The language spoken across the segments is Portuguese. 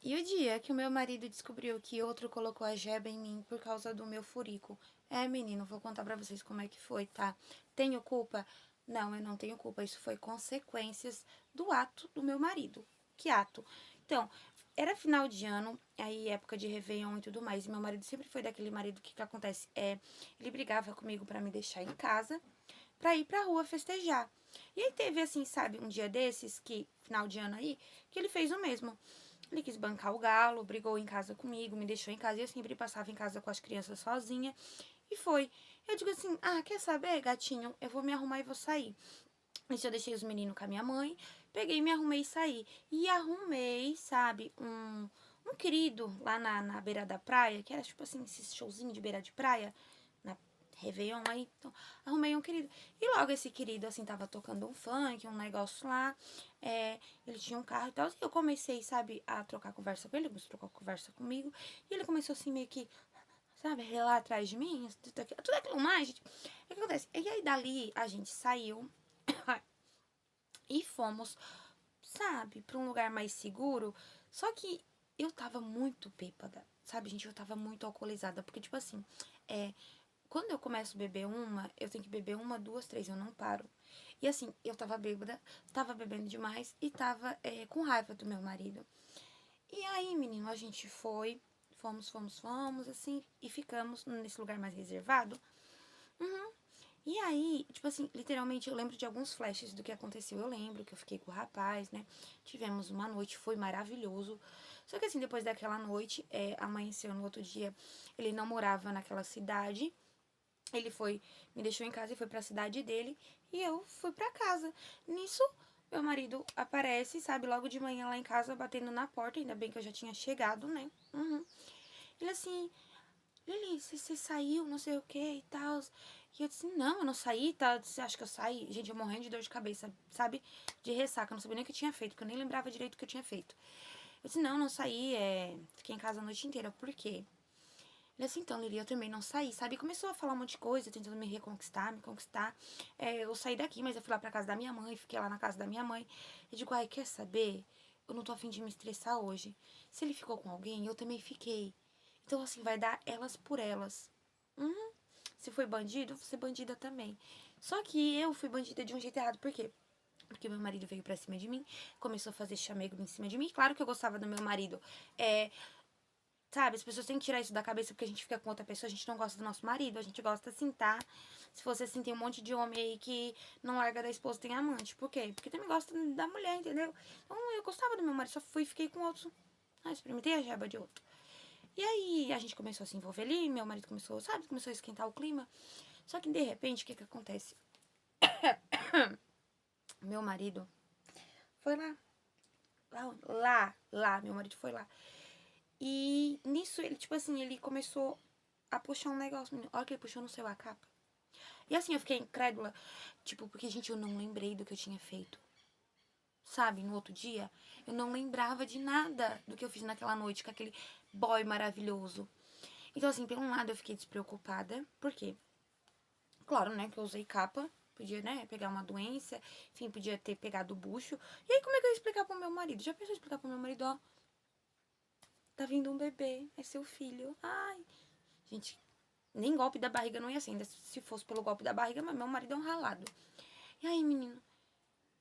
E o dia que o meu marido descobriu que outro colocou a jeba em mim por causa do meu furico? Menino, vou contar pra vocês como é que foi, tá? Tenho culpa? Não, eu não tenho culpa. Isso foi consequências do ato do meu marido. Que ato? Então, era final de ano, aí época de Réveillon e tudo mais. E meu marido sempre foi daquele marido que acontece? Ele brigava comigo pra me deixar em casa, pra ir pra rua festejar. E aí teve assim, sabe, um dia desses, que final de ano aí, que ele fez o mesmo. Ele quis bancar o galo, brigou em casa comigo, me deixou em casa e eu sempre passava em casa com as crianças sozinha. E foi. Eu digo assim: quer saber, gatinho? Eu vou me arrumar e vou sair. Isso eu deixei os meninos com a minha mãe, peguei, me arrumei e saí. E arrumei, sabe, um querido lá na beira da praia, que era tipo assim, esse showzinho de beira de praia, na Réveillon aí. Então, arrumei um querido. E logo esse querido, assim, tava tocando um funk, um negócio lá. Ele tinha um carro e tal. E eu comecei, sabe, a trocar conversa com ele, ele começou a trocar conversa comigo. E ele começou assim, meio que, sabe, relar atrás de mim, tudo aquilo mais, gente. O que acontece? E aí dali a gente saiu e fomos, sabe, pra um lugar mais seguro. Só que eu tava muito bêbada, sabe, gente? Eu tava muito alcoolizada. Porque, tipo assim, quando eu começo a beber uma, eu tenho que beber uma, duas, três, eu não paro. E assim, eu tava bêbada, tava bebendo demais e tava com raiva do meu marido. E aí, menino, a gente fomos, assim, e ficamos nesse lugar mais reservado. Uhum. E aí, tipo assim, literalmente eu lembro de alguns flashes do que aconteceu. Eu lembro que eu fiquei com o rapaz, né? Tivemos uma noite, foi maravilhoso. Só que assim, depois daquela noite, amanheceu no outro dia, ele não morava naquela cidade. Ele foi, me deixou em casa e foi pra cidade dele. E eu fui pra casa. Nisso, meu marido aparece, sabe, logo de manhã lá em casa, batendo na porta. Ainda bem que eu já tinha chegado, né? Uhum. Ele assim, Lili, você saiu, não sei o que e tal. E eu disse, não, eu não saí, tá? Você acha que eu saí? Gente, eu morrendo de dor de cabeça, sabe? De ressaca, eu não sabia nem o que eu tinha feito, porque eu nem lembrava direito o que eu tinha feito. Eu disse, não saí, fiquei em casa a noite inteira. Por quê? Ele assim, então, Lili, eu também não saí, sabe? E começou a falar um monte de coisa, tentando me reconquistar, me conquistar. Eu saí daqui, mas eu fui lá pra casa da minha mãe, fiquei lá na casa da minha mãe. Eu digo, ai, quer saber? Eu não tô afim de me estressar hoje. Se ele ficou com alguém, eu também fiquei. Então, assim, vai dar elas por elas. Se foi bandido, você bandida também. Só que eu fui bandida de um jeito errado. Por quê? Porque meu marido veio pra cima de mim, começou a fazer chamego em cima de mim. Claro que eu gostava do meu marido. Sabe, as pessoas têm que tirar isso da cabeça porque a gente fica com outra pessoa, a gente não gosta do nosso marido, a gente gosta assim, tá? Se você assim, tem um monte de homem aí que não larga da esposa, tem amante. Por quê? Porque também gosta da mulher, entendeu? Então eu gostava do meu marido, só fui e fiquei com outro. Experimentei a jeba de outro. E aí a gente começou a se envolver ali, meu marido começou, sabe, começou a esquentar o clima. Só que de repente, o que acontece? Meu marido foi lá, meu marido foi lá. E nisso ele, tipo assim, ele começou a puxar um negócio, menino. Olha que ele puxou no seu a capa. E assim, eu fiquei incrédula, tipo, porque, gente, eu não lembrei do que eu tinha feito. Sabe, no outro dia, eu não lembrava de nada do que eu fiz naquela noite com aquele boy maravilhoso. Então, assim, por um lado eu fiquei despreocupada, por quê? Claro, né, que eu usei capa, podia, né, pegar uma doença, enfim, podia ter pegado o bucho. E aí, como é que eu ia explicar pro meu marido? Já pensou em explicar pro meu marido, ó, tá vindo um bebê, é seu filho. Ai, gente, nem golpe da barriga não ia ser, ainda se fosse pelo golpe da barriga, mas meu marido é um ralado. E aí, menino,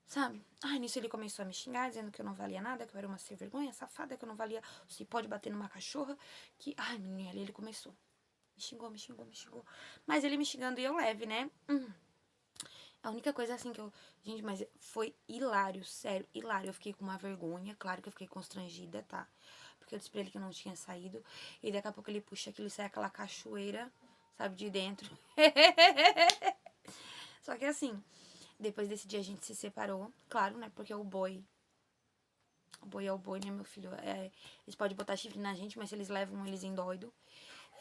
sabe? Ai, nisso ele começou a me xingar, dizendo que eu não valia nada, que eu era uma sem vergonha, safada, que eu não valia, se pode bater numa cachorra, que, ai, menino, ali ele começou. Me xingou. Mas ele me xingando e eu leve, né? A única coisa assim que eu. Gente, mas foi hilário, sério, hilário. Eu fiquei com uma vergonha, claro que eu fiquei constrangida, tá? Porque eu disse pra ele que eu não tinha saído. E daqui a pouco ele puxa aquilo e sai aquela cachoeira, sabe, de dentro. Só que assim, depois desse dia a gente se separou, claro, né? Porque o boi. O boi é o boi, né, meu filho? Eles podem botar chifre na gente, mas se eles levam eles em doido.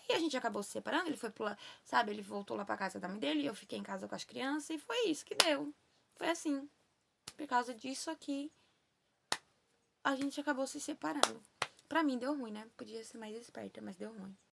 E a gente acabou se separando, ele foi pular, sabe? Ele voltou lá pra casa da mãe dele, eu fiquei em casa com as crianças e foi isso que deu. Foi assim. Por causa disso aqui, a gente acabou se separando. Pra mim deu ruim, né? Podia ser mais esperta, mas deu ruim.